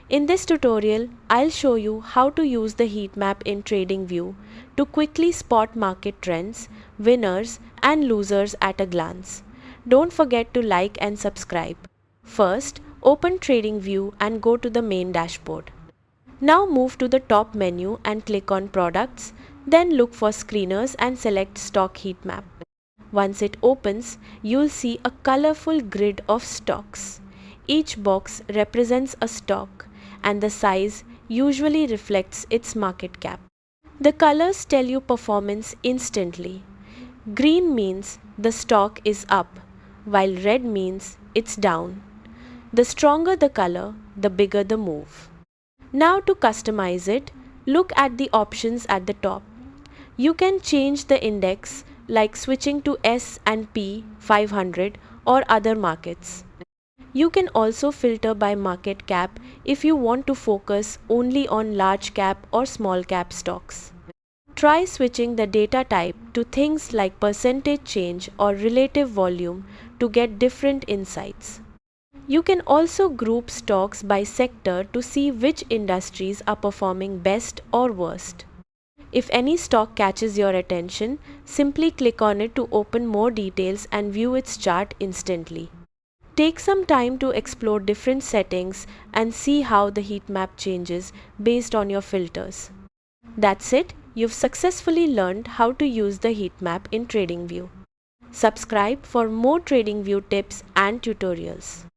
In this tutorial, I'll show you how to use the heat map in Tradingview to quickly spot market trends, winners and losers at a glance. Don't forget to like and subscribe. First, open Tradingview and go to the main dashboard. Now move to the top menu and click on Products, then look for Screeners and select Stock Heat Map. Once it opens, you'll see a colorful grid of stocks. Each box represents a stock and the size usually reflects its market cap. The colors tell you performance instantly. Green means the stock is up, while red means it's down. The stronger the color, the bigger the move. Now to customize it, look at the options at the top. You can change the index like switching to S&P 500 or other markets. You can also filter by market cap if you want to focus only on large cap or small cap stocks. Try switching the data type to things like percentage change or relative volume to get different insights. You can also group stocks by sector to see which industries are performing best or worst. If any stock catches your attention, simply click on it to open more details and view its chart instantly. Take some time to explore different settings and see how the heat map changes based on your filters. That's it, you've successfully learned how to use the heat map in Tradingview. Subscribe for more Tradingview tips and tutorials.